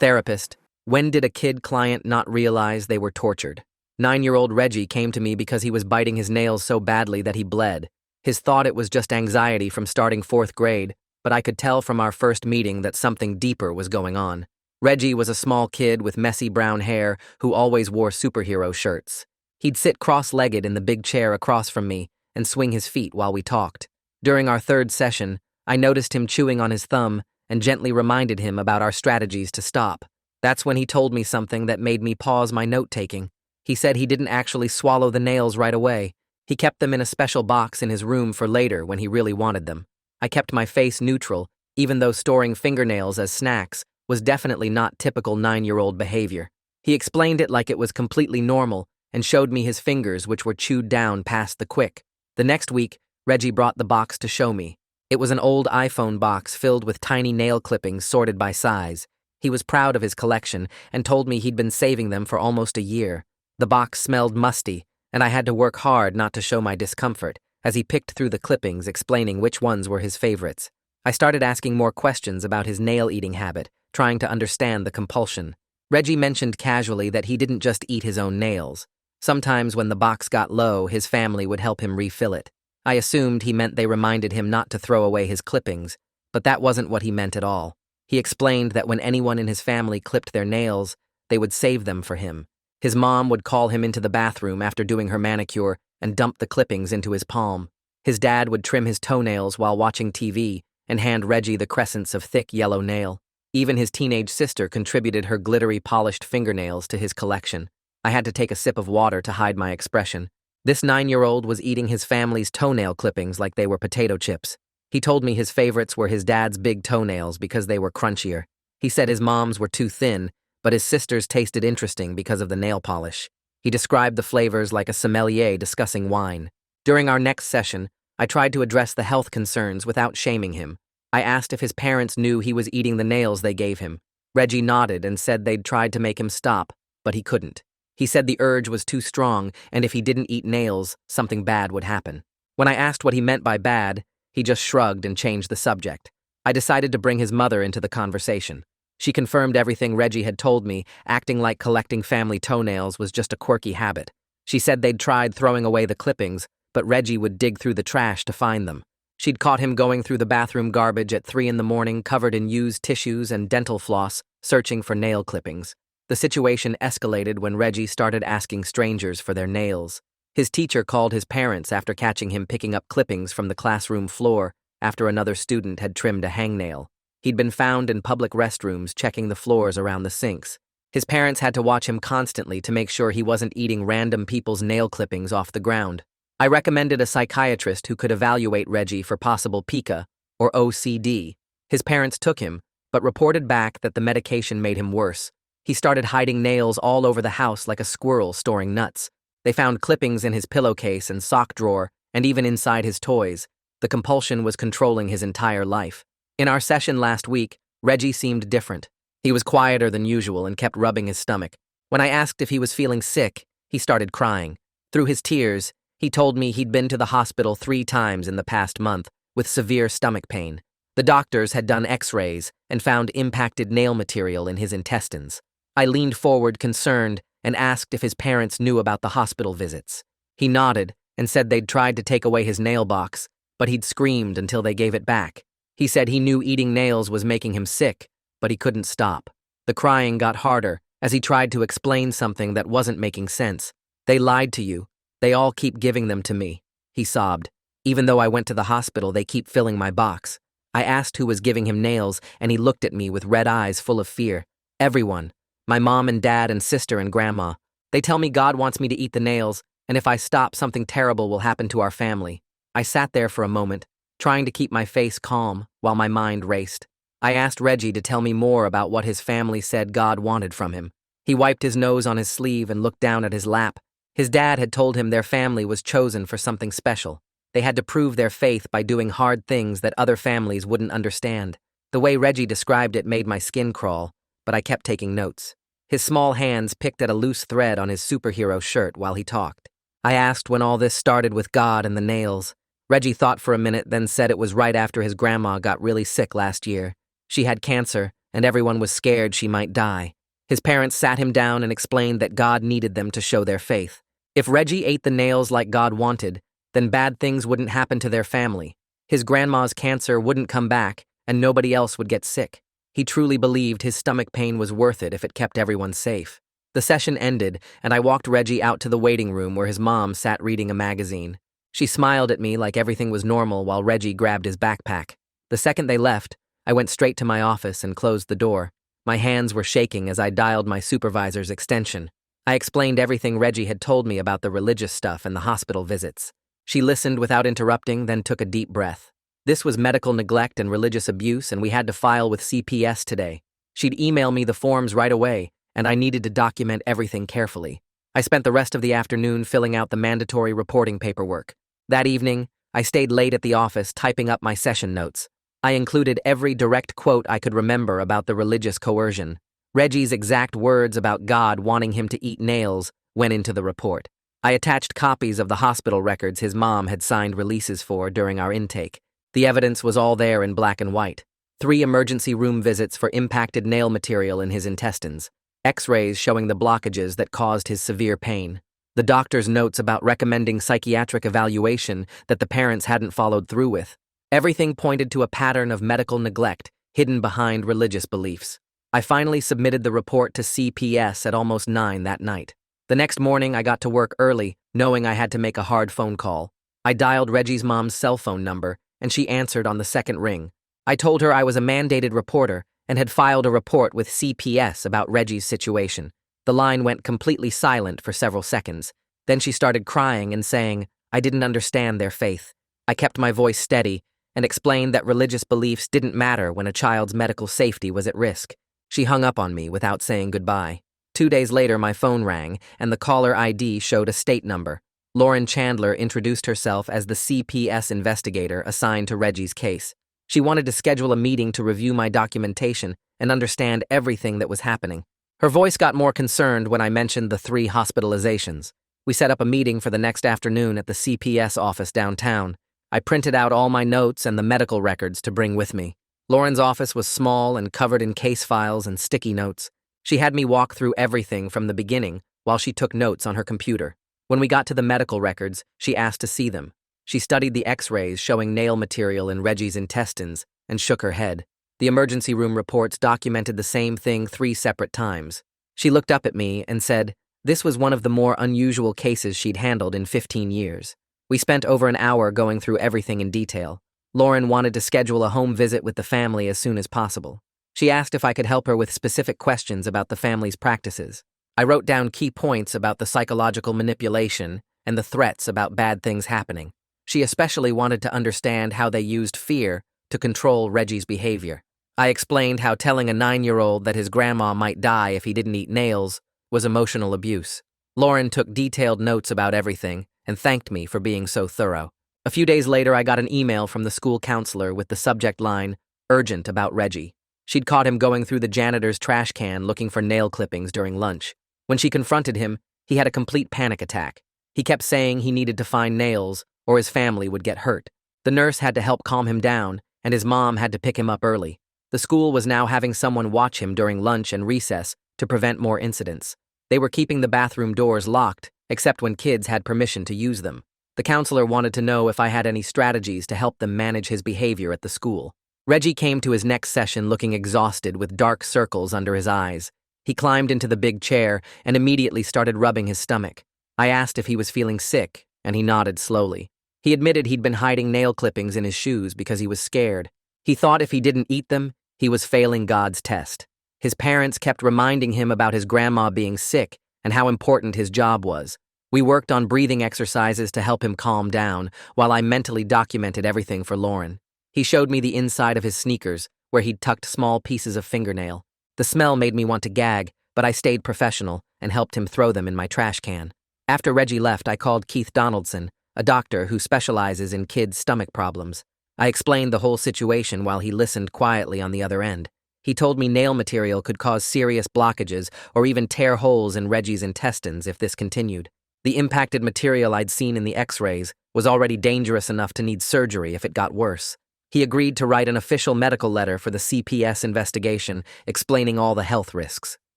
Therapist, when did a kid client not realize they were tortured? 9-year-old Reggie came to me because he was biting his nails so badly that he bled. His thought it was just anxiety from starting 4th grade, but I could tell from our first meeting that something deeper was going on. Reggie was a small kid with messy brown hair who always wore superhero shirts. He'd sit cross-legged in the big chair across from me and swing his feet while we talked. During our 3rd session, I noticed him chewing on his thumb and gently reminded him about our strategies to stop. That's when he told me something that made me pause my note-taking. He said he didn't actually swallow the nails right away. He kept them in a special box in his room for later when he really wanted them. I kept my face neutral, even though storing fingernails as snacks was definitely not typical 9-year-old behavior. He explained it like it was completely normal and showed me his fingers, which were chewed down past the quick. The next week, Reggie brought the box to show me. It was an old iPhone box filled with tiny nail clippings sorted by size. He was proud of his collection and told me he'd been saving them for almost a year. The box smelled musty, and I had to work hard not to show my discomfort as he picked through the clippings, explaining which ones were his favorites. I started asking more questions about his nail-eating habit, trying to understand the compulsion. Reggie mentioned casually that he didn't just eat his own nails. Sometimes when the box got low, his family would help him refill it. I assumed he meant they reminded him not to throw away his clippings, but that wasn't what he meant at all. He explained that when anyone in his family clipped their nails, they would save them for him. His mom would call him into the bathroom after doing her manicure and dump the clippings into his palm. His dad would trim his toenails while watching TV and hand Reggie the crescents of thick yellow nail. Even his teenage sister contributed her glittery polished fingernails to his collection. I had to take a sip of water to hide my expression. This 9-year-old was eating his family's toenail clippings like they were potato chips. He told me his favorites were his dad's big toenails because they were crunchier. He said his mom's were too thin, but his sister's tasted interesting because of the nail polish. He described the flavors like a sommelier discussing wine. During our next session, I tried to address the health concerns without shaming him. I asked if his parents knew he was eating the nails they gave him. Reggie nodded and said they'd tried to make him stop, but he couldn't. He said the urge was too strong, and if he didn't eat nails, something bad would happen. When I asked what he meant by bad, he just shrugged and changed the subject. I decided to bring his mother into the conversation. She confirmed everything Reggie had told me, acting like collecting family toenails was just a quirky habit. She said they'd tried throwing away the clippings, but Reggie would dig through the trash to find them. She'd caught him going through the bathroom garbage at 3 a.m, covered in used tissues and dental floss, searching for nail clippings. The situation escalated when Reggie started asking strangers for their nails. His teacher called his parents after catching him picking up clippings from the classroom floor after another student had trimmed a hangnail. He'd been found in public restrooms checking the floors around the sinks. His parents had to watch him constantly to make sure he wasn't eating random people's nail clippings off the ground. I recommended a psychiatrist who could evaluate Reggie for possible pica, or OCD. His parents took him, but reported back that the medication made him worse. He started hiding nails all over the house like a squirrel storing nuts. They found clippings in his pillowcase and sock drawer, and even inside his toys. The compulsion was controlling his entire life. In our session last week, Reggie seemed different. He was quieter than usual and kept rubbing his stomach. When I asked if he was feeling sick, he started crying. Through his tears, he told me he'd been to the hospital 3 times in the past month with severe stomach pain. The doctors had done x-rays and found impacted nail material in his intestines. I leaned forward concerned and asked if his parents knew about the hospital visits. He nodded and said they'd tried to take away his nail box, but he'd screamed until they gave it back. He said he knew eating nails was making him sick, but he couldn't stop. The crying got harder as he tried to explain something that wasn't making sense. "They lied to you. They all keep giving them to me," he sobbed. "Even though I went to the hospital, they keep filling my box." I asked who was giving him nails, and he looked at me with red eyes full of fear. "Everyone. My mom and dad and sister and grandma. They tell me God wants me to eat the nails, and if I stop, something terrible will happen to our family." I sat there for a moment, trying to keep my face calm while my mind raced. I asked Reggie to tell me more about what his family said God wanted from him. He wiped his nose on his sleeve and looked down at his lap. His dad had told him their family was chosen for something special. They had to prove their faith by doing hard things that other families wouldn't understand. The way Reggie described it made my skin crawl, but I kept taking notes. His small hands picked at a loose thread on his superhero shirt while he talked. I asked when all this started with God and the nails. Reggie thought for a minute, then said it was right after his grandma got really sick last year. She had cancer, and everyone was scared she might die. His parents sat him down and explained that God needed them to show their faith. If Reggie ate the nails like God wanted, then bad things wouldn't happen to their family. His grandma's cancer wouldn't come back, and nobody else would get sick. He truly believed his stomach pain was worth it if it kept everyone safe. The session ended, and I walked Reggie out to the waiting room where his mom sat reading a magazine. She smiled at me like everything was normal while Reggie grabbed his backpack. The second they left, I went straight to my office and closed the door. My hands were shaking as I dialed my supervisor's extension. I explained everything Reggie had told me about the religious stuff and the hospital visits. She listened without interrupting, then took a deep breath. This was medical neglect and religious abuse, and we had to file with CPS today. She'd email me the forms right away, and I needed to document everything carefully. I spent the rest of the afternoon filling out the mandatory reporting paperwork. That evening, I stayed late at the office typing up my session notes. I included every direct quote I could remember about the religious coercion. Reggie's exact words about God wanting him to eat nails went into the report. I attached copies of the hospital records his mom had signed releases for during our intake. The evidence was all there in black and white. 3 emergency room visits for impacted nail material in his intestines. X-rays showing the blockages that caused his severe pain. The doctor's notes about recommending psychiatric evaluation that the parents hadn't followed through with. Everything pointed to a pattern of medical neglect hidden behind religious beliefs. I finally submitted the report to CPS at almost 9 that night. The next morning, I got to work early, knowing I had to make a hard phone call. I dialed Reggie's mom's cell phone number, and she answered on the second ring. I told her I was a mandated reporter and had filed a report with CPS about Reggie's situation. The line went completely silent for several seconds. Then she started crying and saying, I didn't understand their faith. I kept my voice steady and explained that religious beliefs didn't matter when a child's medical safety was at risk. She hung up on me without saying goodbye. 2 days later, my phone rang, and the caller ID showed a state number. Lauren Chandler introduced herself as the CPS investigator assigned to Reggie's case. She wanted to schedule a meeting to review my documentation and understand everything that was happening. Her voice got more concerned when I mentioned the 3 hospitalizations. We set up a meeting for the next afternoon at the CPS office downtown. I printed out all my notes and the medical records to bring with me. Lauren's office was small and covered in case files and sticky notes. She had me walk through everything from the beginning while she took notes on her computer. When we got to the medical records, she asked to see them. She studied the X-rays showing nail material in Reggie's intestines and shook her head. The emergency room reports documented the same thing 3 separate times. She looked up at me and said this was one of the more unusual cases she'd handled in 15 years. We spent over an hour going through everything in detail. Lauren wanted to schedule a home visit with the family as soon as possible. She asked if I could help her with specific questions about the family's practices. I wrote down key points about the psychological manipulation and the threats about bad things happening. She especially wanted to understand how they used fear to control Reggie's behavior. I explained how telling a 9-year-old that his grandma might die if he didn't eat nails was emotional abuse. Lauren took detailed notes about everything and thanked me for being so thorough. A few days later, I got an email from the school counselor with the subject line, urgent about Reggie. She'd caught him going through the janitor's trash can looking for nail clippings during lunch. When she confronted him, he had a complete panic attack. He kept saying he needed to find nails or his family would get hurt. The nurse had to help calm him down, and his mom had to pick him up early. The school was now having someone watch him during lunch and recess to prevent more incidents. They were keeping the bathroom doors locked, except when kids had permission to use them. The counselor wanted to know if I had any strategies to help them manage his behavior at the school. Reggie came to his next session looking exhausted with dark circles under his eyes. He climbed into the big chair and immediately started rubbing his stomach. I asked if he was feeling sick, and he nodded slowly. He admitted he'd been hiding nail clippings in his shoes because he was scared. He thought if he didn't eat them, he was failing God's test. His parents kept reminding him about his grandma being sick and how important his job was. We worked on breathing exercises to help him calm down, while I mentally documented everything for Lauren. He showed me the inside of his sneakers, where he'd tucked small pieces of fingernail. The smell made me want to gag, but I stayed professional and helped him throw them in my trash can. After Reggie left, I called Keith Donaldson, a doctor who specializes in kids' stomach problems. I explained the whole situation while he listened quietly on the other end. He told me nail material could cause serious blockages or even tear holes in Reggie's intestines if this continued. The impacted material I'd seen in the X-rays was already dangerous enough to need surgery if it got worse. He agreed to write an official medical letter for the CPS investigation, explaining all the health risks.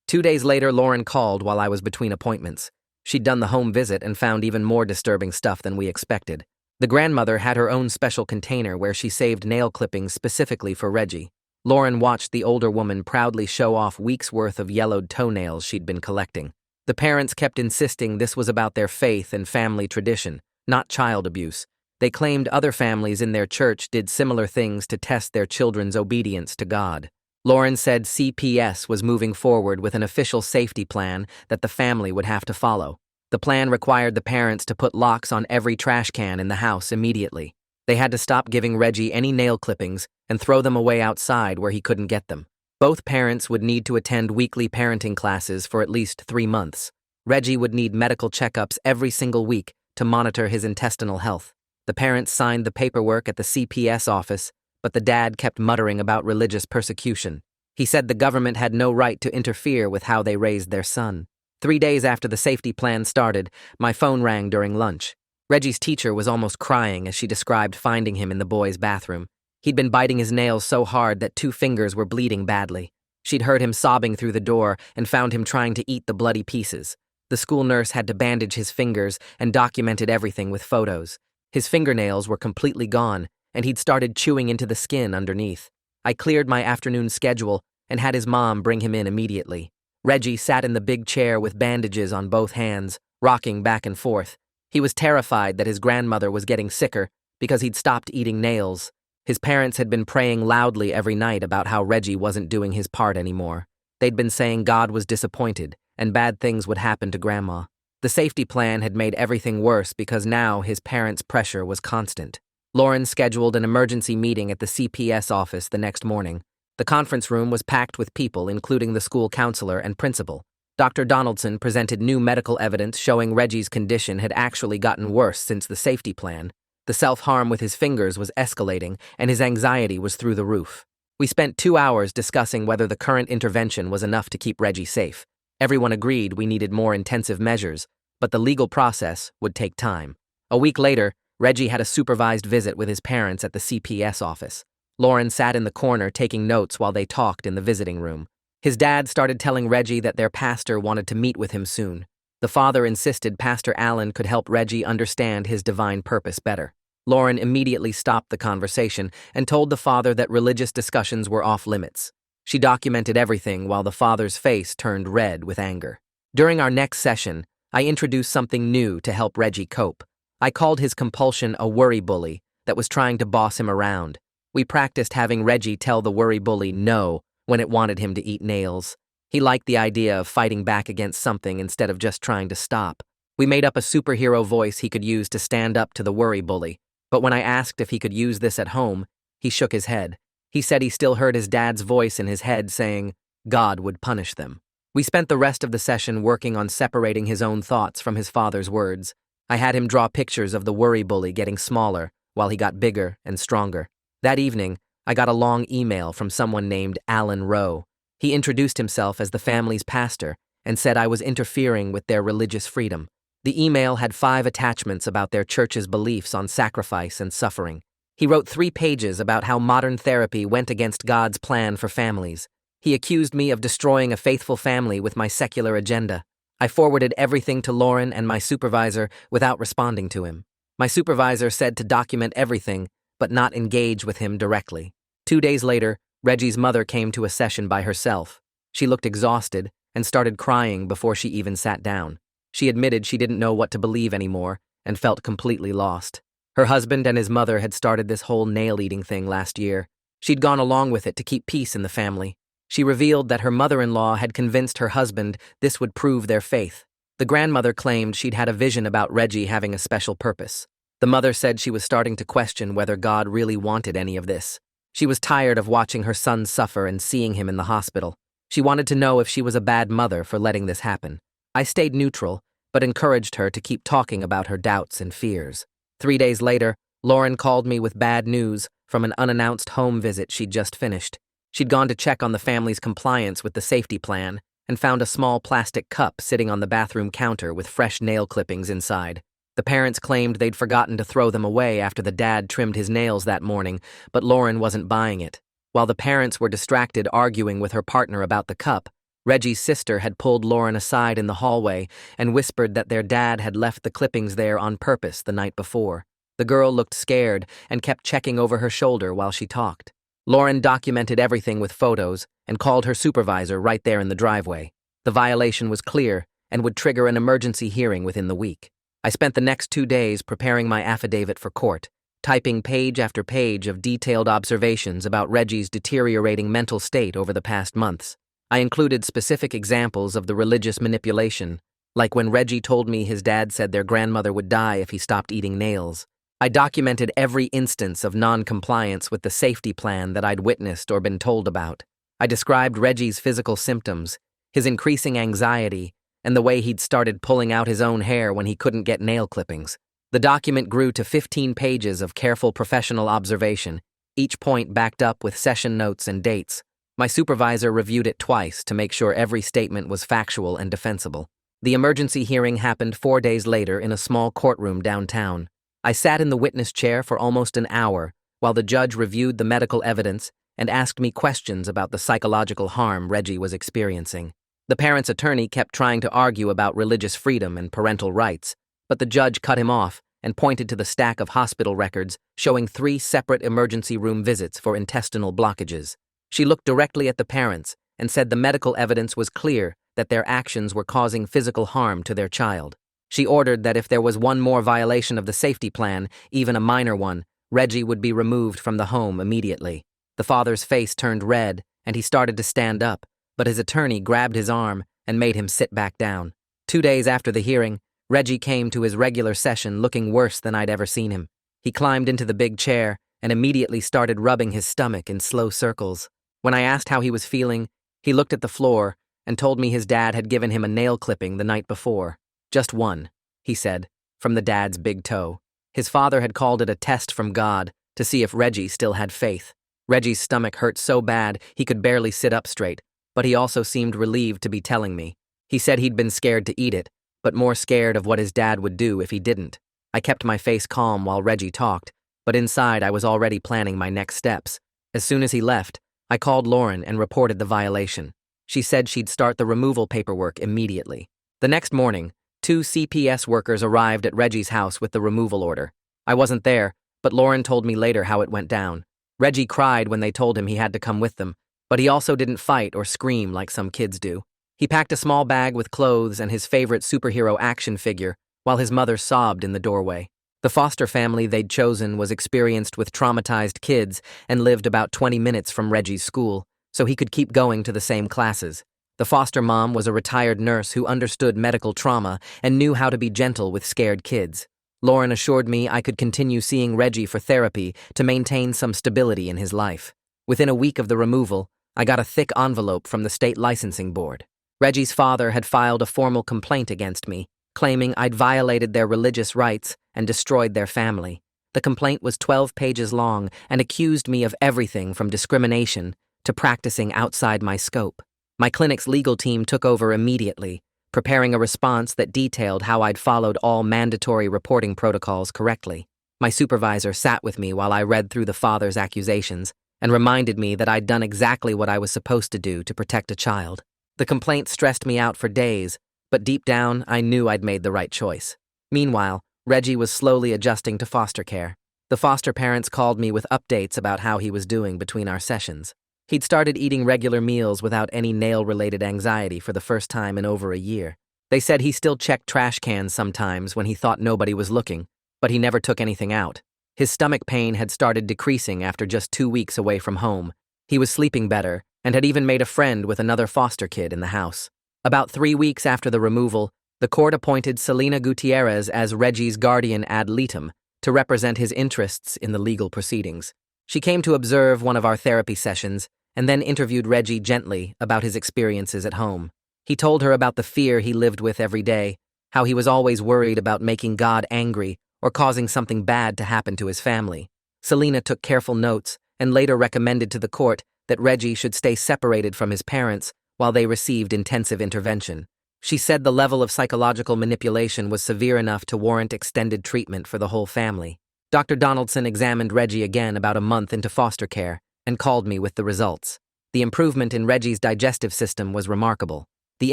2 days later, Lauren called while I was between appointments. She'd done the home visit and found even more disturbing stuff than we expected. The grandmother had her own special container where she saved nail clippings specifically for Reggie. Lauren watched the older woman proudly show off weeks' worth of yellowed toenails she'd been collecting. The parents kept insisting this was about their faith and family tradition, not child abuse. They claimed other families in their church did similar things to test their children's obedience to God. Lauren said CPS was moving forward with an official safety plan that the family would have to follow. The plan required the parents to put locks on every trash can in the house immediately. They had to stop giving Reggie any nail clippings and throw them away outside where he couldn't get them. Both parents would need to attend weekly parenting classes for at least 3 months. Reggie would need medical checkups every single week to monitor his intestinal health. The parents signed the paperwork at the CPS office, but the dad kept muttering about religious persecution. He said the government had no right to interfere with how they raised their son. 3 days after the safety plan started, my phone rang during lunch. Reggie's teacher was almost crying as she described finding him in the boys' bathroom. He'd been biting his nails so hard that 2 fingers were bleeding badly. She'd heard him sobbing through the door and found him trying to eat the bloody pieces. The school nurse had to bandage his fingers and documented everything with photos. His fingernails were completely gone, and he'd started chewing into the skin underneath. I cleared my afternoon schedule and had his mom bring him in immediately. Reggie sat in the big chair with bandages on both hands, rocking back and forth. He was terrified that his grandmother was getting sicker because he'd stopped eating nails. His parents had been praying loudly every night about how Reggie wasn't doing his part anymore. They'd been saying God was disappointed and bad things would happen to Grandma. The safety plan had made everything worse because now his parents' pressure was constant. Lauren scheduled an emergency meeting at the CPS office the next morning. The conference room was packed with people, including the school counselor and principal. Dr. Donaldson presented new medical evidence showing Reggie's condition had actually gotten worse since the safety plan. The self-harm with his fingers was escalating, and his anxiety was through the roof. We spent 2 hours discussing whether the current intervention was enough to keep Reggie safe. Everyone agreed we needed more intensive measures, but the legal process would take time. A week later, Reggie had a supervised visit with his parents at the CPS office. Lauren sat in the corner taking notes while they talked in the visiting room. His dad started telling Reggie that their pastor wanted to meet with him soon. The father insisted Pastor Allen could help Reggie understand his divine purpose better. Lauren immediately stopped the conversation and told the father that religious discussions were off limits. She documented everything while the father's face turned red with anger. During our next session, I introduced something new to help Reggie cope. I called his compulsion a worry bully that was trying to boss him around. We practiced having Reggie tell the worry bully no when it wanted him to eat nails. He liked the idea of fighting back against something instead of just trying to stop. We made up a superhero voice he could use to stand up to the worry bully, but when I asked if he could use this at home, he shook his head. He said he still heard his dad's voice in his head saying, God would punish them. We spent the rest of the session working on separating his own thoughts from his father's words. I had him draw pictures of the worry bully getting smaller while he got bigger and stronger. That evening, I got a long email from someone named Alan Rowe. He introduced himself as the family's pastor and said I was interfering with their religious freedom. The email had 5 attachments about their church's beliefs on sacrifice and suffering. He wrote 3 pages about how modern therapy went against God's plan for families. He accused me of destroying a faithful family with my secular agenda. I forwarded everything to Lauren and my supervisor without responding to him. My supervisor said to document everything, but not engage with him directly. 2 days later, Reggie's mother came to a session by herself. She looked exhausted and started crying before she even sat down. She admitted she didn't know what to believe anymore and felt completely lost. Her husband and his mother had started this whole nail-eating thing last year. She'd gone along with it to keep peace in the family. She revealed that her mother-in-law had convinced her husband this would prove their faith. The grandmother claimed she'd had a vision about Reggie having a special purpose. The mother said she was starting to question whether God really wanted any of this. She was tired of watching her son suffer and seeing him in the hospital. She wanted to know if she was a bad mother for letting this happen. I stayed neutral, but encouraged her to keep talking about her doubts and fears. 3 days later, Lauren called me with bad news from an unannounced home visit she'd just finished. She'd gone to check on the family's compliance with the safety plan and found a small plastic cup sitting on the bathroom counter with fresh nail clippings inside. The parents claimed they'd forgotten to throw them away after the dad trimmed his nails that morning, but Lauren wasn't buying it. While the parents were distracted arguing with her partner about the cup, Reggie's sister had pulled Lauren aside in the hallway and whispered that their dad had left the clippings there on purpose the night before. The girl looked scared and kept checking over her shoulder while she talked. Lauren documented everything with photos and called her supervisor right there in the driveway. The violation was clear and would trigger an emergency hearing within the week. I spent the next 2 days preparing my affidavit for court, typing page after page of detailed observations about Reggie's deteriorating mental state over the past months. I included specific examples of the religious manipulation, like when Reggie told me his dad said their grandmother would die if he stopped eating nails. I documented every instance of non-compliance with the safety plan that I'd witnessed or been told about. I described Reggie's physical symptoms, his increasing anxiety, and the way he'd started pulling out his own hair when he couldn't get nail clippings. The document grew to 15 pages of careful professional observation, each point backed up with session notes and dates. My supervisor reviewed it twice to make sure every statement was factual and defensible. The emergency hearing happened 4 days later in a small courtroom downtown. I sat in the witness chair for almost an hour while the judge reviewed the medical evidence and asked me questions about the psychological harm Reggie was experiencing. The parents' attorney kept trying to argue about religious freedom and parental rights, but the judge cut him off and pointed to the stack of hospital records showing 3 separate emergency room visits for intestinal blockages. She looked directly at the parents and said the medical evidence was clear that their actions were causing physical harm to their child. She ordered that if there was one more violation of the safety plan, even a minor one, Reggie would be removed from the home immediately. The father's face turned red and he started to stand up, but his attorney grabbed his arm and made him sit back down. 2 days after the hearing, Reggie came to his regular session looking worse than I'd ever seen him. He climbed into the big chair and immediately started rubbing his stomach in slow circles. When I asked how he was feeling, he looked at the floor and told me his dad had given him a nail clipping the night before. Just one, he said, from the dad's big toe. His father had called it a test from God to see if Reggie still had faith. Reggie's stomach hurt so bad he could barely sit up straight, but he also seemed relieved to be telling me. He said he'd been scared to eat it, but more scared of what his dad would do if he didn't. I kept my face calm while Reggie talked, but inside I was already planning my next steps. As soon as he left, I called Lauren and reported the violation. She said she'd start the removal paperwork immediately. The next morning, 2 CPS workers arrived at Reggie's house with the removal order. I wasn't there, but Lauren told me later how it went down. Reggie cried when they told him he had to come with them, but he also didn't fight or scream like some kids do. He packed a small bag with clothes and his favorite superhero action figure, while his mother sobbed in the doorway. The foster family they'd chosen was experienced with traumatized kids and lived about 20 minutes from Reggie's school, so he could keep going to the same classes. The foster mom was a retired nurse who understood medical trauma and knew how to be gentle with scared kids. Lauren assured me I could continue seeing Reggie for therapy to maintain some stability in his life. Within a week of the removal, I got a thick envelope from the state licensing board. Reggie's father had filed a formal complaint against me, claiming I'd violated their religious rights and destroyed their family. The complaint was 12 pages long and accused me of everything from discrimination to practicing outside my scope. My clinic's legal team took over immediately, preparing a response that detailed how I'd followed all mandatory reporting protocols correctly. My supervisor sat with me while I read through the father's accusations and reminded me that I'd done exactly what I was supposed to do to protect a child. The complaint stressed me out for days, but deep down, I knew I'd made the right choice. Meanwhile, Reggie was slowly adjusting to foster care. The foster parents called me with updates about how he was doing between our sessions. He'd started eating regular meals without any nail-related anxiety for the first time in over a year. They said he still checked trash cans sometimes when he thought nobody was looking, but he never took anything out. His stomach pain had started decreasing after just 2 weeks away from home. He was sleeping better and had even made a friend with another foster kid in the house. About 3 weeks after the removal, the court appointed Selena Gutierrez as Reggie's guardian ad litem to represent his interests in the legal proceedings. She came to observe one of our therapy sessions and then interviewed Reggie gently about his experiences at home. He told her about the fear he lived with every day, how he was always worried about making God angry or causing something bad to happen to his family. Selena took careful notes and later recommended to the court that Reggie should stay separated from his parents while they received intensive intervention. She said the level of psychological manipulation was severe enough to warrant extended treatment for the whole family. Dr. Donaldson examined Reggie again about a month into foster care and called me with the results. The improvement in Reggie's digestive system was remarkable. The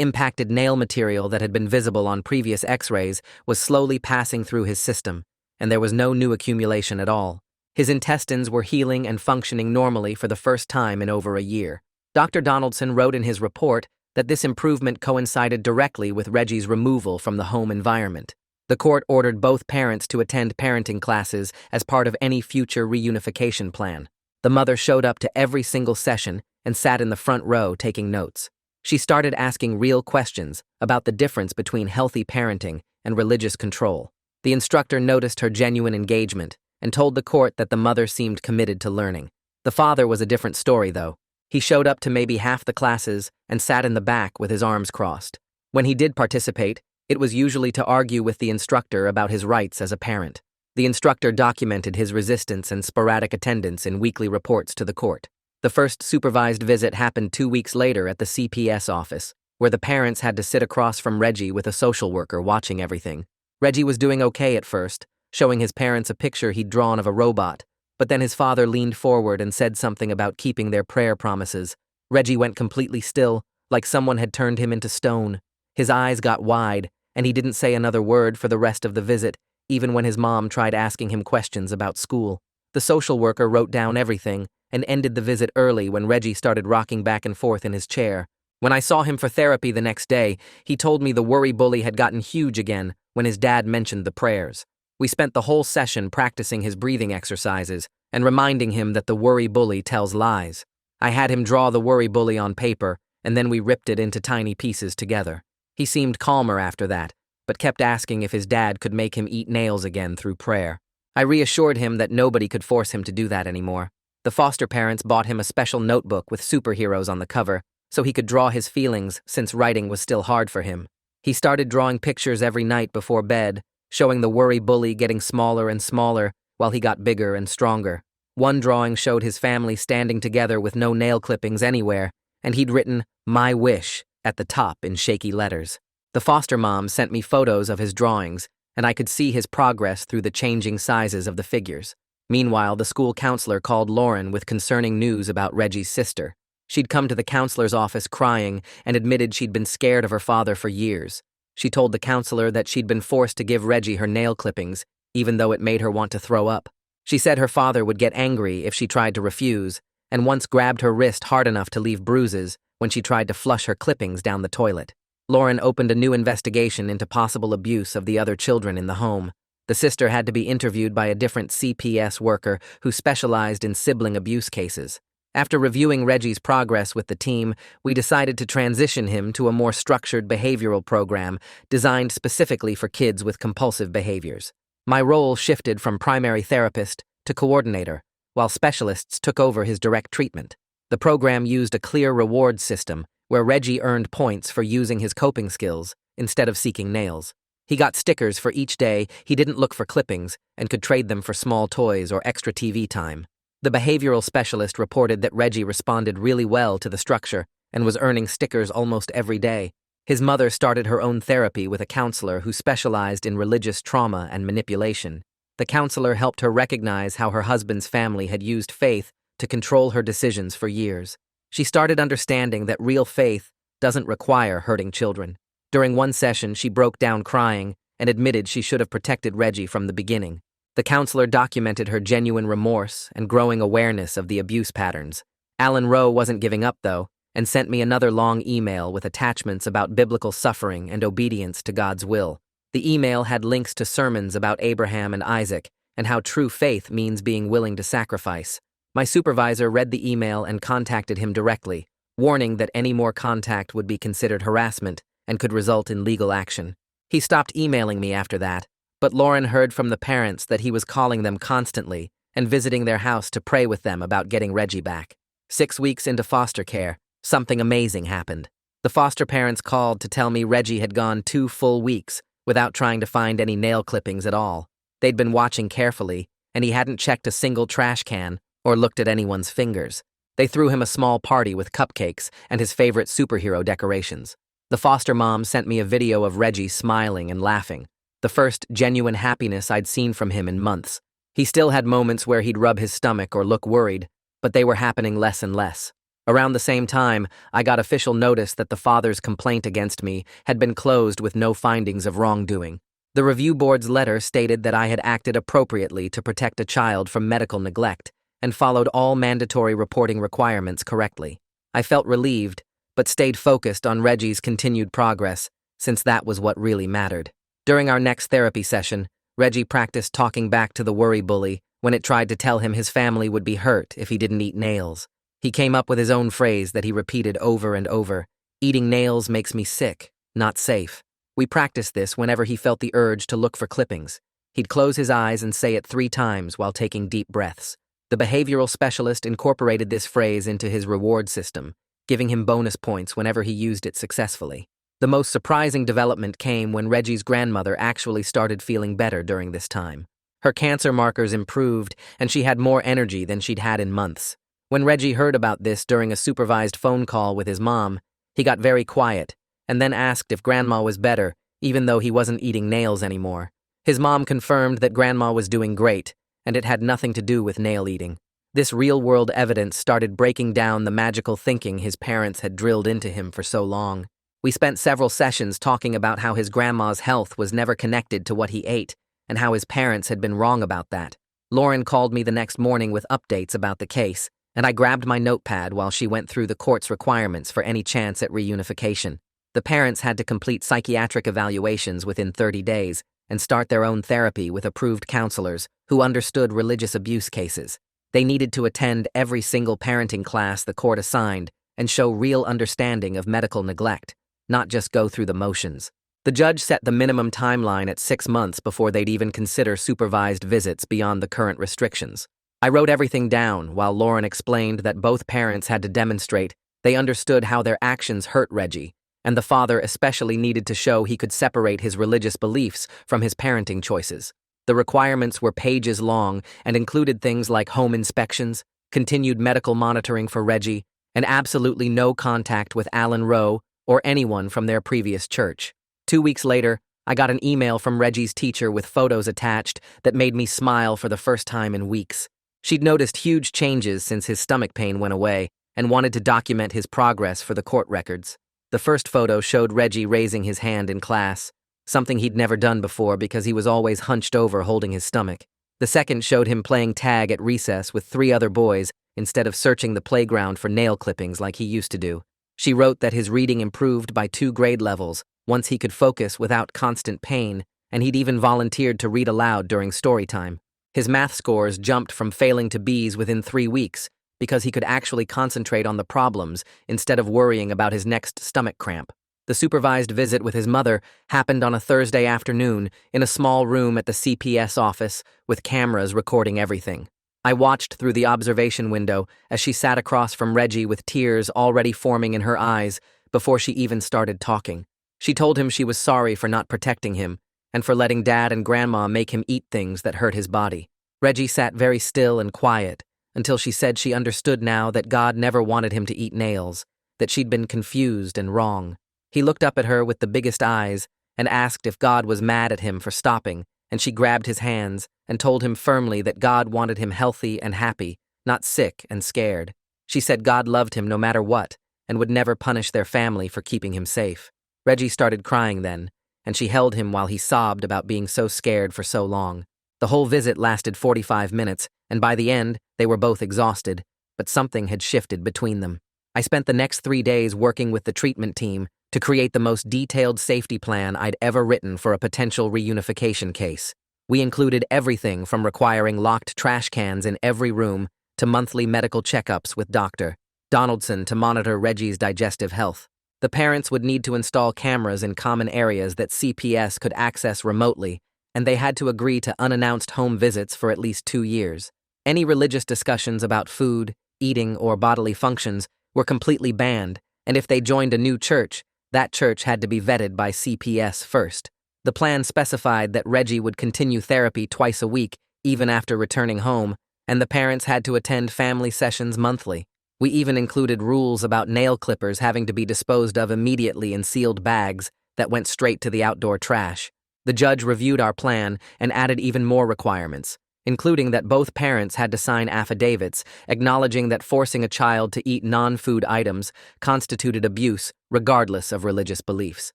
impacted nail material that had been visible on previous X-rays was slowly passing through his system, and there was no new accumulation at all. His intestines were healing and functioning normally for the first time in over a year. Dr. Donaldson wrote in his report that this improvement coincided directly with Reggie's removal from the home environment. The court ordered both parents to attend parenting classes as part of any future reunification plan. The mother showed up to every single session and sat in the front row taking notes. She started asking real questions about the difference between healthy parenting and religious control. The instructor noticed her genuine engagement and told the court that the mother seemed committed to learning. The father was a different story, though. He showed up to maybe half the classes and sat in the back with his arms crossed. When he did participate, it was usually to argue with the instructor about his rights as a parent. The instructor documented his resistance and sporadic attendance in weekly reports to the court. The first supervised visit happened 2 weeks later at the CPS office, where the parents had to sit across from Reggie with a social worker watching everything. Reggie was doing okay at first, showing his parents a picture he'd drawn of a robot, but then his father leaned forward and said something about keeping their prayer promises. Reggie went completely still, like someone had turned him into stone. His eyes got wide, and he didn't say another word for the rest of the visit, even when his mom tried asking him questions about school. The social worker wrote down everything and ended the visit early when Reggie started rocking back and forth in his chair. When I saw him for therapy the next day, he told me the worry bully had gotten huge again when his dad mentioned the prayers. We spent the whole session practicing his breathing exercises and reminding him that the worry bully tells lies. I had him draw the worry bully on paper, and then we ripped it into tiny pieces together. He seemed calmer after that, but kept asking if his dad could make him eat nails again through prayer. I reassured him that nobody could force him to do that anymore. The foster parents bought him a special notebook with superheroes on the cover, so he could draw his feelings since writing was still hard for him. He started drawing pictures every night before bed, showing the worry bully getting smaller and smaller while he got bigger and stronger. One drawing showed his family standing together with no nail clippings anywhere, and he'd written, "My wish," at the top in shaky letters. The foster mom sent me photos of his drawings, and I could see his progress through the changing sizes of the figures. Meanwhile, the school counselor called Lauren with concerning news about Reggie's sister. She'd come to the counselor's office crying and admitted she'd been scared of her father for years. She told the counselor that she'd been forced to give Reggie her nail clippings, even though it made her want to throw up. She said her father would get angry if she tried to refuse, and once grabbed her wrist hard enough to leave bruises when she tried to flush her clippings down the toilet. Lauren opened a new investigation into possible abuse of the other children in the home. The sister had to be interviewed by a different CPS worker who specialized in sibling abuse cases. After reviewing Reggie's progress with the team, we decided to transition him to a more structured behavioral program designed specifically for kids with compulsive behaviors. My role shifted from primary therapist to coordinator, while specialists took over his direct treatment. The program used a clear reward system where Reggie earned points for using his coping skills instead of seeking nails. He got stickers for each day he didn't look for clippings and could trade them for small toys or extra TV time. The behavioral specialist reported that Reggie responded really well to the structure and was earning stickers almost every day. His mother started her own therapy with a counselor who specialized in religious trauma and manipulation. The counselor helped her recognize how her husband's family had used faith to control her decisions for years. She started understanding that real faith doesn't require hurting children. During one session, she broke down crying and admitted she should have protected Reggie from the beginning. The counselor documented her genuine remorse and growing awareness of the abuse patterns. Alan Rowe wasn't giving up, though, and sent me another long email with attachments about biblical suffering and obedience to God's will. The email had links to sermons about Abraham and Isaac and how true faith means being willing to sacrifice. My supervisor read the email and contacted him directly, warning that any more contact would be considered harassment and could result in legal action. He stopped emailing me after that, but Lauren heard from the parents that he was calling them constantly and visiting their house to pray with them about getting Reggie back. 6 weeks into foster care, something amazing happened. The foster parents called to tell me Reggie had gone 2 full weeks without trying to find any nail clippings at all. They'd been watching carefully, and he hadn't checked a single trash can or looked at anyone's fingers. They threw him a small party with cupcakes and his favorite superhero decorations. The foster mom sent me a video of Reggie smiling and laughing, the first genuine happiness I'd seen from him in months. He still had moments where he'd rub his stomach or look worried, but they were happening less and less. Around the same time, I got official notice that the father's complaint against me had been closed with no findings of wrongdoing. The review board's letter stated that I had acted appropriately to protect a child from medical neglect and followed all mandatory reporting requirements correctly. I felt relieved, but stayed focused on Reggie's continued progress, since that was what really mattered. During our next therapy session, Reggie practiced talking back to the worry bully when it tried to tell him his family would be hurt if he didn't eat nails. He came up with his own phrase that he repeated over and over: "Eating nails makes me sick, not safe." We practiced this whenever he felt the urge to look for clippings. He'd close his eyes and say it 3 times while taking deep breaths. The behavioral specialist incorporated this phrase into his reward system, giving him bonus points whenever he used it successfully. The most surprising development came when Reggie's grandmother actually started feeling better during this time. Her cancer markers improved, and she had more energy than she'd had in months. When Reggie heard about this during a supervised phone call with his mom, he got very quiet and then asked if Grandma was better, even though he wasn't eating nails anymore. His mom confirmed that Grandma was doing great, and it had nothing to do with nail eating. This real-world evidence started breaking down the magical thinking his parents had drilled into him for so long. We spent several sessions talking about how his grandma's health was never connected to what he ate, and how his parents had been wrong about that. Lauren called me the next morning with updates about the case, and I grabbed my notepad while she went through the court's requirements for any chance at reunification. The parents had to complete psychiatric evaluations within 30 days and start their own therapy with approved counselors who understood religious abuse cases. They needed to attend every single parenting class the court assigned and show real understanding of medical neglect, not just go through the motions. The judge set the minimum timeline at 6 months before they'd even consider supervised visits beyond the current restrictions. I wrote everything down while Lauren explained that both parents had to demonstrate they understood how their actions hurt Reggie, and the father especially needed to show he could separate his religious beliefs from his parenting choices. The requirements were pages long and included things like home inspections, continued medical monitoring for Reggie, and absolutely no contact with Alan Rowe or anyone from their previous church. 2 weeks later, I got an email from Reggie's teacher with photos attached that made me smile for the first time in weeks. She'd noticed huge changes since his stomach pain went away and wanted to document his progress for the court records. The first photo showed Reggie raising his hand in class, something he'd never done before because he was always hunched over holding his stomach. The second showed him playing tag at recess with 3 other boys instead of searching the playground for nail clippings like he used to do. She wrote that his reading improved by 2 grade levels once he could focus without constant pain, and he'd even volunteered to read aloud during story time. His math scores jumped from failing to B's within 3 weeks because he could actually concentrate on the problems instead of worrying about his next stomach cramp. The supervised visit with his mother happened on a Thursday afternoon in a small room at the CPS office with cameras recording everything. I watched through the observation window as she sat across from Reggie with tears already forming in her eyes before she even started talking. She told him she was sorry for not protecting him and for letting Dad and Grandma make him eat things that hurt his body. Reggie sat very still and quiet until she said she understood now that God never wanted him to eat nails, that she'd been confused and wrong. He looked up at her with the biggest eyes and asked if God was mad at him for stopping, and she grabbed his hands and told him firmly that God wanted him healthy and happy, not sick and scared. She said God loved him no matter what and would never punish their family for keeping him safe. Reggie started crying then, and she held him while he sobbed about being so scared for so long. The whole visit lasted 45 minutes, and by the end, they were both exhausted, but something had shifted between them. I spent the next 3 days working with the treatment team to create the most detailed safety plan I'd ever written for a potential reunification case. We included everything from requiring locked trash cans in every room to monthly medical checkups with Dr. Donaldson to monitor Reggie's digestive health. The parents would need to install cameras in common areas that CPS could access remotely, and they had to agree to unannounced home visits for at least 2 years. Any religious discussions about food, eating, or bodily functions were completely banned, and if they joined a new church, that church had to be vetted by CPS first. The plan specified that Reggie would continue therapy twice a week, even after returning home, and the parents had to attend family sessions monthly. We even included rules about nail clippers having to be disposed of immediately in sealed bags that went straight to the outdoor trash. The judge reviewed our plan and added even more requirements, including that both parents had to sign affidavits acknowledging that forcing a child to eat non-food items constituted abuse regardless of religious beliefs.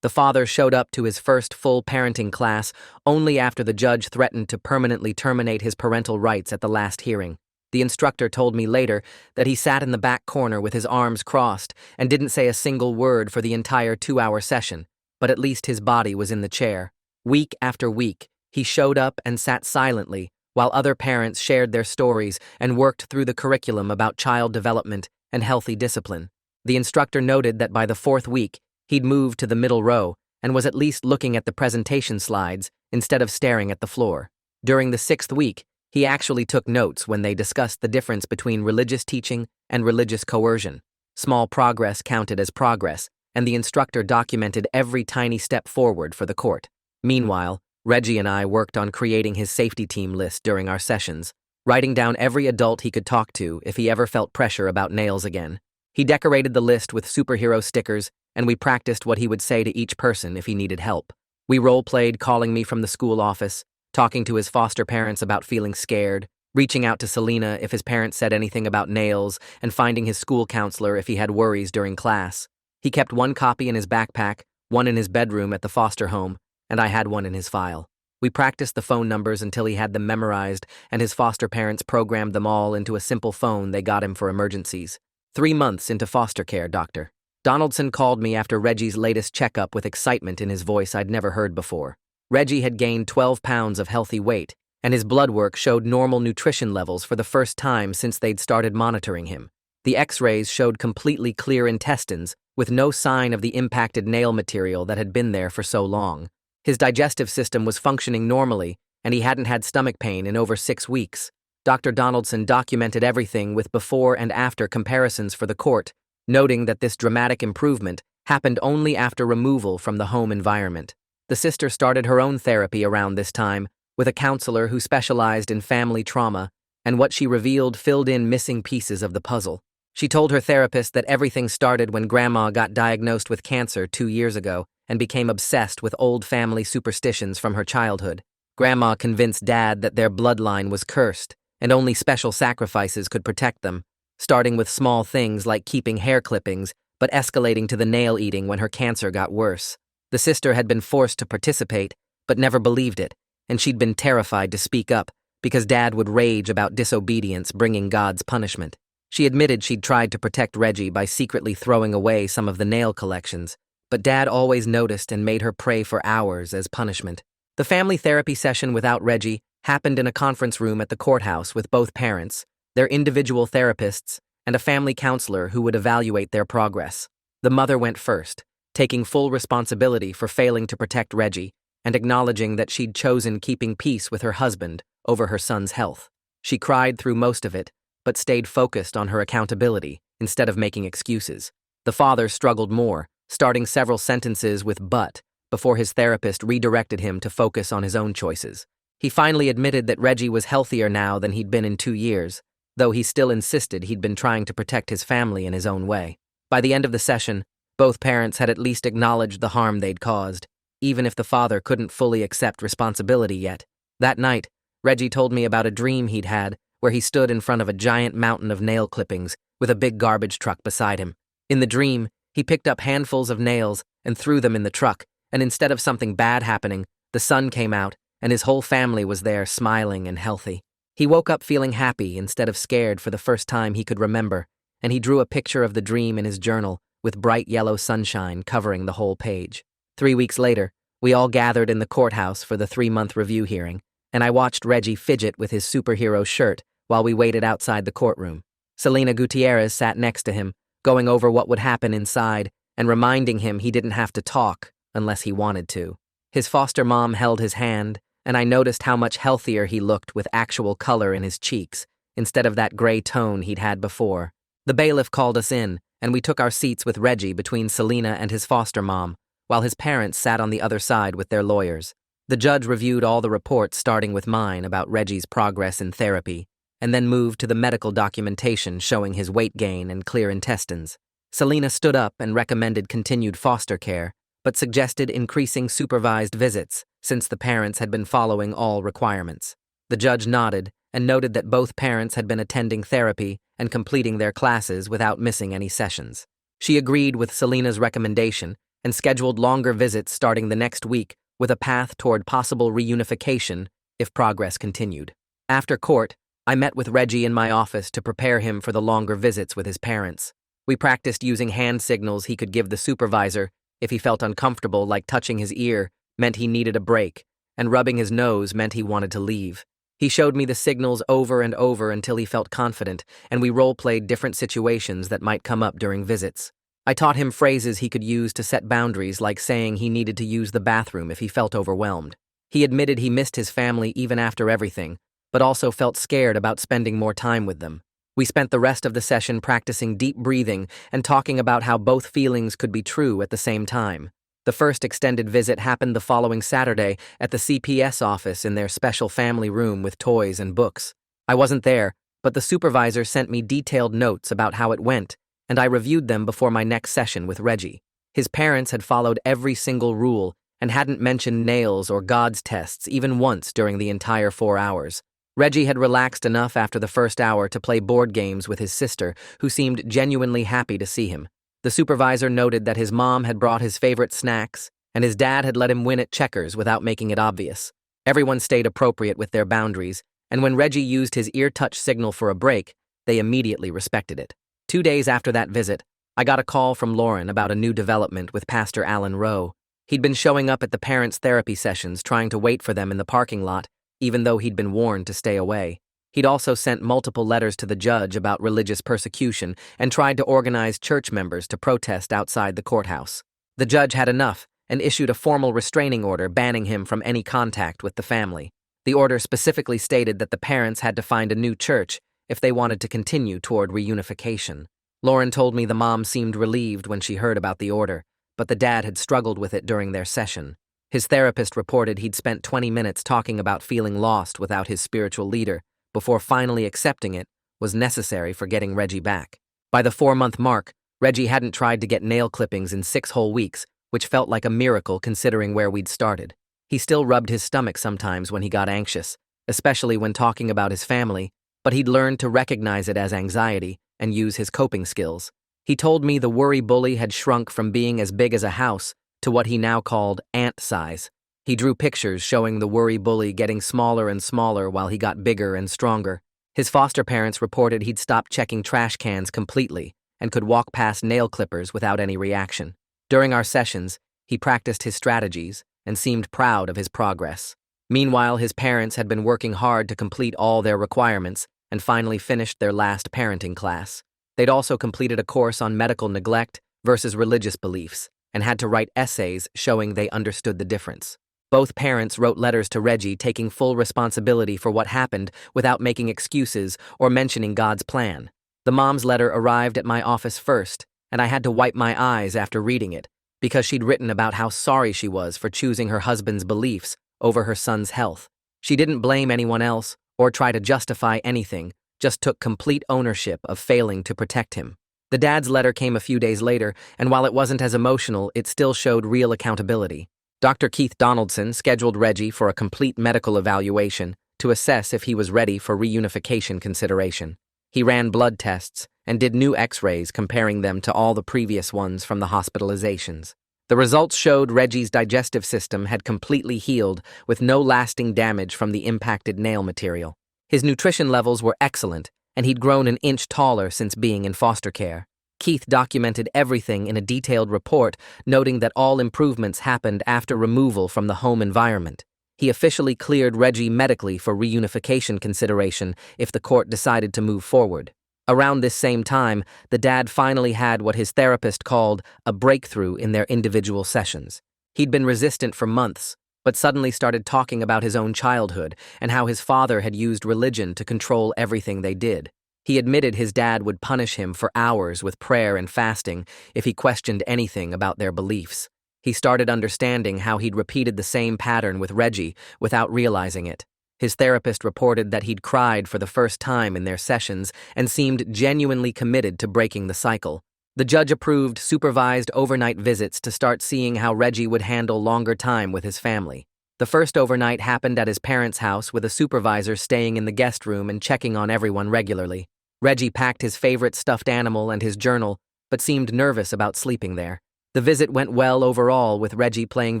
The father showed up to his first full parenting class only after the judge threatened to permanently terminate his parental rights at the last hearing. The instructor told me later that he sat in the back corner with his arms crossed and didn't say a single word for the entire 2-hour session, but at least his body was in the chair. Week after week, he showed up and sat silently while other parents shared their stories and worked through the curriculum about child development and healthy discipline. The instructor noted that by the 4th week, he'd moved to the middle row and was at least looking at the presentation slides instead of staring at the floor. During the 6th week, he actually took notes when they discussed the difference between religious teaching and religious coercion. Small progress counted as progress, and the instructor documented every tiny step forward for the court. Meanwhile, Reggie and I worked on creating his safety team list during our sessions, writing down every adult he could talk to if he ever felt pressure about nails again. He decorated the list with superhero stickers, and we practiced what he would say to each person if he needed help. We role-played calling me from the school office, talking to his foster parents about feeling scared, reaching out to Selena if his parents said anything about nails, and finding his school counselor if he had worries during class. He kept one copy in his backpack, one in his bedroom at the foster home, and I had one in his file. We practiced the phone numbers until he had them memorized, and his foster parents programmed them all into a simple phone they got him for emergencies. 3 months into foster care, Dr. Donaldson called me after Reggie's latest checkup with excitement in his voice I'd never heard before. Reggie had gained 12 pounds of healthy weight, and his blood work showed normal nutrition levels for the first time since they'd started monitoring him. The X-rays showed completely clear intestines, with no sign of the impacted nail material that had been there for so long. His digestive system was functioning normally, and he hadn't had stomach pain in over 6 weeks. Dr. Donaldson documented everything with before and after comparisons for the court, noting that this dramatic improvement happened only after removal from the home environment. The sister started her own therapy around this time, with a counselor who specialized in family trauma, and what she revealed filled in missing pieces of the puzzle. She told her therapist that everything started when Grandma got diagnosed with cancer 2 years ago and became obsessed with old family superstitions from her childhood. Grandma convinced Dad that their bloodline was cursed, and only special sacrifices could protect them, starting with small things like keeping hair clippings, but escalating to the nail eating when her cancer got worse. The sister had been forced to participate, but never believed it, and she'd been terrified to speak up because Dad would rage about disobedience bringing God's punishment. She admitted she'd tried to protect Reggie by secretly throwing away some of the nail collections, but Dad always noticed and made her pray for hours as punishment. The family therapy session without Reggie happened in a conference room at the courthouse with both parents, their individual therapists, and a family counselor who would evaluate their progress. The mother went first, taking full responsibility for failing to protect Reggie and acknowledging that she'd chosen keeping peace with her husband over her son's health. She cried through most of it, but stayed focused on her accountability instead of making excuses. The father struggled more, starting several sentences with "but" before his therapist redirected him to focus on his own choices. He finally admitted that Reggie was healthier now than he'd been in 2 years, though he still insisted he'd been trying to protect his family in his own way. By the end of the session, both parents had at least acknowledged the harm they'd caused, even if the father couldn't fully accept responsibility yet. That night, Reggie told me about a dream he'd had where he stood in front of a giant mountain of nail clippings with a big garbage truck beside him. In the dream, he picked up handfuls of nails and threw them in the truck, and instead of something bad happening, the sun came out and his whole family was there smiling and healthy. He woke up feeling happy instead of scared for the first time he could remember, and he drew a picture of the dream in his journal with bright yellow sunshine covering the whole page. 3 weeks later, we all gathered in the courthouse for the 3-month review hearing, and I watched Reggie fidget with his superhero shirt while we waited outside the courtroom. Selena Gutierrez sat next to him, going over what would happen inside and reminding him he didn't have to talk unless he wanted to. His foster mom held his hand, and I noticed how much healthier he looked with actual color in his cheeks, instead of that gray tone he'd had before. The bailiff called us in, and we took our seats with Reggie between Selena and his foster mom, while his parents sat on the other side with their lawyers. The judge reviewed all the reports starting with mine about Reggie's progress in therapy, and then moved to the medical documentation showing his weight gain and clear intestines. Selena stood up and recommended continued foster care, but suggested increasing supervised visits since the parents had been following all requirements. The judge nodded and noted that both parents had been attending therapy and completing their classes without missing any sessions. She agreed with Selena's recommendation and scheduled longer visits starting the next week with a path toward possible reunification if progress continued. After court, I met with Reggie in my office to prepare him for the longer visits with his parents. We practiced using hand signals he could give the supervisor if he felt uncomfortable, like touching his ear meant he needed a break, and rubbing his nose meant he wanted to leave. He showed me the signals over and over until he felt confident, and we role-played different situations that might come up during visits. I taught him phrases he could use to set boundaries, like saying he needed to use the bathroom if he felt overwhelmed. He admitted he missed his family even after everything, but also felt scared about spending more time with them. We spent the rest of the session practicing deep breathing and talking about how both feelings could be true at the same time. The first extended visit happened the following Saturday at the CPS office in their special family room with toys and books. I wasn't there, but the supervisor sent me detailed notes about how it went, and I reviewed them before my next session with Reggie. His parents had followed every single rule and hadn't mentioned nails or God's tests even once during the entire 4 hours. Reggie had relaxed enough after the first hour to play board games with his sister, who seemed genuinely happy to see him. The supervisor noted that his mom had brought his favorite snacks, and his dad had let him win at checkers without making it obvious. Everyone stayed appropriate with their boundaries, and when Reggie used his ear touch signal for a break, they immediately respected it. 2 days after that visit, I got a call from Lauren about a new development with Pastor Alan Rowe. He'd been showing up at the parents' therapy sessions, trying to wait for them in the parking lot, even though he'd been warned to stay away. He'd also sent multiple letters to the judge about religious persecution and tried to organize church members to protest outside the courthouse. The judge had enough and issued a formal restraining order banning him from any contact with the family. The order specifically stated that the parents had to find a new church if they wanted to continue toward reunification. Lauren told me the mom seemed relieved when she heard about the order, but the dad had struggled with it during their session. His therapist reported he'd spent 20 minutes talking about feeling lost without his spiritual leader before finally accepting it was necessary for getting Reggie back. By the 4-month mark, Reggie hadn't tried to get nail clippings in 6 whole weeks, which felt like a miracle considering where we'd started. He still rubbed his stomach sometimes when he got anxious, especially when talking about his family, but he'd learned to recognize it as anxiety and use his coping skills. He told me the worry bully had shrunk from being as big as a house to what he now called ant size. He drew pictures showing the worry bully getting smaller and smaller while he got bigger and stronger. His foster parents reported he'd stopped checking trash cans completely and could walk past nail clippers without any reaction. During our sessions, he practiced his strategies and seemed proud of his progress. Meanwhile, his parents had been working hard to complete all their requirements and finally finished their last parenting class. They'd also completed a course on medical neglect versus religious beliefs and had to write essays showing they understood the difference. Both parents wrote letters to Reggie taking full responsibility for what happened without making excuses or mentioning God's plan. The mom's letter arrived at my office first, and I had to wipe my eyes after reading it because she'd written about how sorry she was for choosing her husband's beliefs over her son's health. She didn't blame anyone else or try to justify anything, just took complete ownership of failing to protect him. The dad's letter came a few days later, and while it wasn't as emotional, it still showed real accountability. Dr. Keith Donaldson scheduled Reggie for a complete medical evaluation to assess if he was ready for reunification consideration. He ran blood tests and did new x-rays comparing them to all the previous ones from the hospitalizations. The results showed Reggie's digestive system had completely healed with no lasting damage from the impacted nail material. His nutrition levels were excellent, and he'd grown an inch taller since being in foster care. Keith documented everything in a detailed report, noting that all improvements happened after removal from the home environment. He officially cleared Reggie medically for reunification consideration if the court decided to move forward. Around this same time, the dad finally had what his therapist called a breakthrough in their individual sessions. He'd been resistant for months, but suddenly started talking about his own childhood and how his father had used religion to control everything they did. He admitted his dad would punish him for hours with prayer and fasting if he questioned anything about their beliefs. He started understanding how he'd repeated the same pattern with Reggie without realizing it. His therapist reported that he'd cried for the first time in their sessions and seemed genuinely committed to breaking the cycle. The judge approved supervised overnight visits to start seeing how Reggie would handle longer time with his family. The first overnight happened at his parents' house with a supervisor staying in the guest room and checking on everyone regularly. Reggie packed his favorite stuffed animal and his journal, but seemed nervous about sleeping there. The visit went well overall, with Reggie playing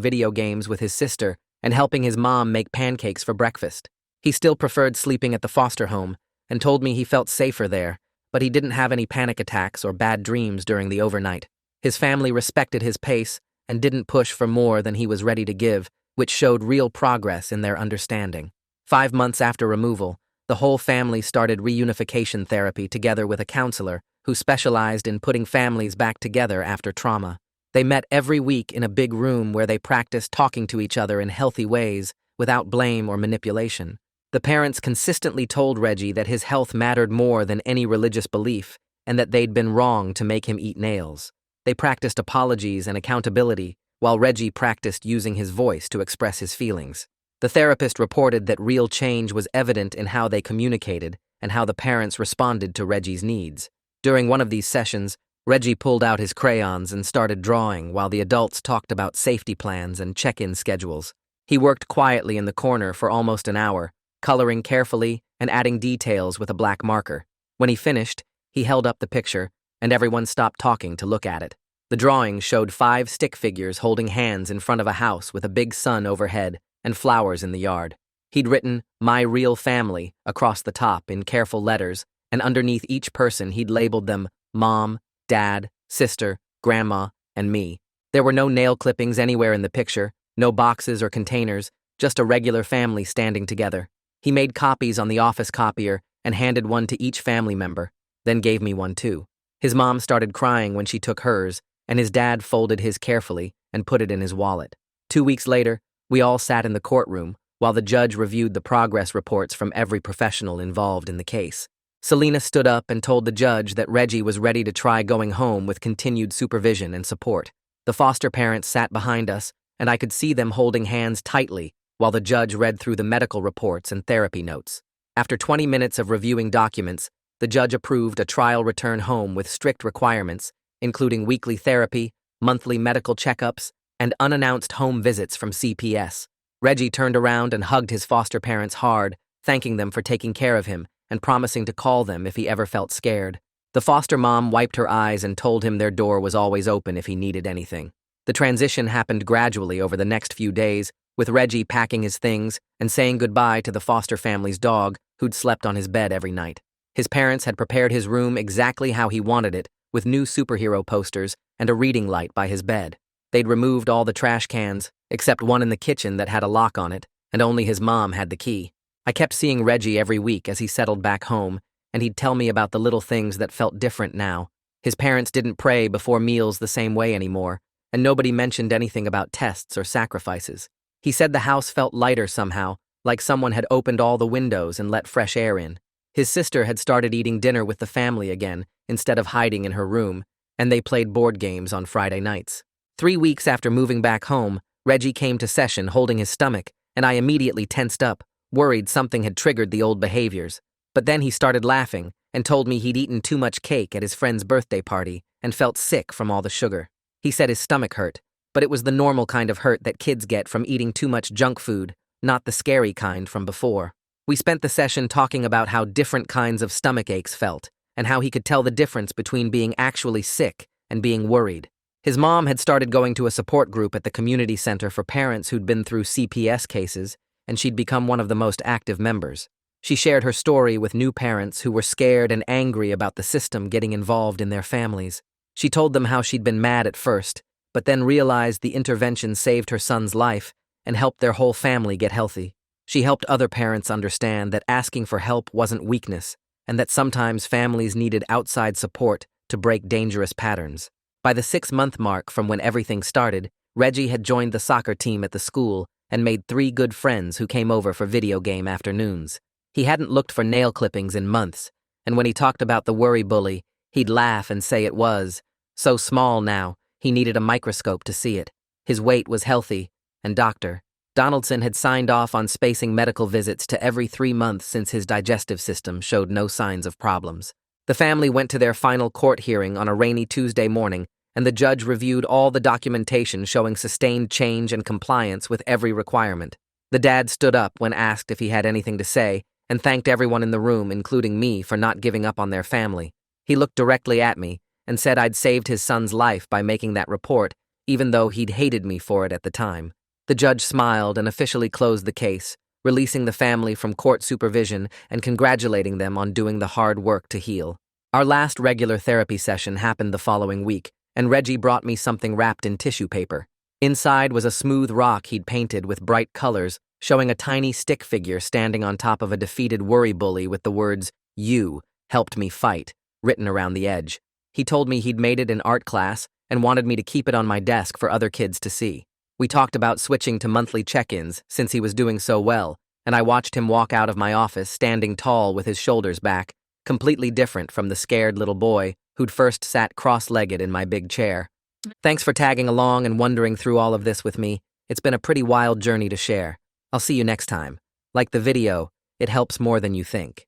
video games with his sister and helping his mom make pancakes for breakfast. He still preferred sleeping at the foster home and told me he felt safer there, but he didn't have any panic attacks or bad dreams during the overnight. His family respected his pace and didn't push for more than he was ready to give, which showed real progress in their understanding. 5 months after removal, the whole family started reunification therapy together with a counselor who specialized in putting families back together after trauma. They met every week in a big room where they practiced talking to each other in healthy ways, without blame or manipulation. The parents consistently told Reggie that his health mattered more than any religious belief and that they'd been wrong to make him eat nails. They practiced apologies and accountability, while Reggie practiced using his voice to express his feelings. The therapist reported that real change was evident in how they communicated and how the parents responded to Reggie's needs. During one of these sessions, Reggie pulled out his crayons and started drawing while the adults talked about safety plans and check-in schedules. He worked quietly in the corner for almost an hour, coloring carefully and adding details with a black marker. When he finished, he held up the picture, and everyone stopped talking to look at it. The drawing showed 5 stick figures holding hands in front of a house with a big sun overhead and flowers in the yard. He'd written, "My real family," across the top in careful letters, and underneath each person he'd labeled them Mom, Dad, Sister, Grandma, and me. There were no nail clippings anywhere in the picture, no boxes or containers, just a regular family standing together. He made copies on the office copier and handed one to each family member, then gave me one too. His mom started crying when she took hers, and his dad folded his carefully and put it in his wallet. 2 weeks later, we all sat in the courtroom while the judge reviewed the progress reports from every professional involved in the case. Selena stood up and told the judge that Reggie was ready to try going home with continued supervision and support. The foster parents sat behind us, and I could see them holding hands tightly while the judge read through the medical reports and therapy notes. After 20 minutes of reviewing documents, the judge approved a trial return home with strict requirements, including weekly therapy, monthly medical checkups, and unannounced home visits from CPS. Reggie turned around and hugged his foster parents hard, thanking them for taking care of him and promising to call them if he ever felt scared. The foster mom wiped her eyes and told him their door was always open if he needed anything. The transition happened gradually over the next few days, with Reggie packing his things and saying goodbye to the foster family's dog, who'd slept on his bed every night. His parents had prepared his room exactly how he wanted it, with new superhero posters and a reading light by his bed. They'd removed all the trash cans, except one in the kitchen that had a lock on it, and only his mom had the key. I kept seeing Reggie every week as he settled back home, and he'd tell me about the little things that felt different now. His parents didn't pray before meals the same way anymore, and nobody mentioned anything about tests or sacrifices. He said the house felt lighter somehow, like someone had opened all the windows and let fresh air in. His sister had started eating dinner with the family again, instead of hiding in her room, and they played board games on Friday nights. 3 weeks after moving back home, Reggie came to session holding his stomach, and I immediately tensed up, worried something had triggered the old behaviors. But then he started laughing and told me he'd eaten too much cake at his friend's birthday party and felt sick from all the sugar. He said his stomach hurt, but it was the normal kind of hurt that kids get from eating too much junk food, not the scary kind from before. We spent the session talking about how different kinds of stomach aches felt, and how he could tell the difference between being actually sick and being worried. His mom had started going to a support group at the community center for parents who'd been through CPS cases, and she'd become one of the most active members. She shared her story with new parents who were scared and angry about the system getting involved in their families. She told them how she'd been mad at first, but then realized the intervention saved her son's life and helped their whole family get healthy. She helped other parents understand that asking for help wasn't weakness, and that sometimes families needed outside support to break dangerous patterns. By the 6-month mark from when everything started, Reggie had joined the soccer team at the school and made 3 good friends who came over for video game afternoons. He hadn't looked for nail clippings in months, and when he talked about the worry bully, he'd laugh and say it was so small now, he needed a microscope to see it. His weight was healthy, and doctor, Donaldson had signed off on spacing medical visits to every 3 months since his digestive system showed no signs of problems. The family went to their final court hearing on a rainy Tuesday morning, and the judge reviewed all the documentation showing sustained change and compliance with every requirement. The dad stood up when asked if he had anything to say and thanked everyone in the room, including me, for not giving up on their family. He looked directly at me and said I'd saved his son's life by making that report, even though he'd hated me for it at the time. The judge smiled and officially closed the case, releasing the family from court supervision and congratulating them on doing the hard work to heal. Our last regular therapy session happened the following week, and Reggie brought me something wrapped in tissue paper. Inside was a smooth rock he'd painted with bright colors, showing a tiny stick figure standing on top of a defeated worry bully with the words, "You helped me fight," written around the edge. He told me he'd made it in art class and wanted me to keep it on my desk for other kids to see. We talked about switching to monthly check-ins since he was doing so well, and I watched him walk out of my office standing tall with his shoulders back, completely different from the scared little boy who'd first sat cross-legged in my big chair. Thanks for tagging along and wondering through all of this with me. It's been a pretty wild journey to share. I'll see you next time. Like the video, it helps more than you think.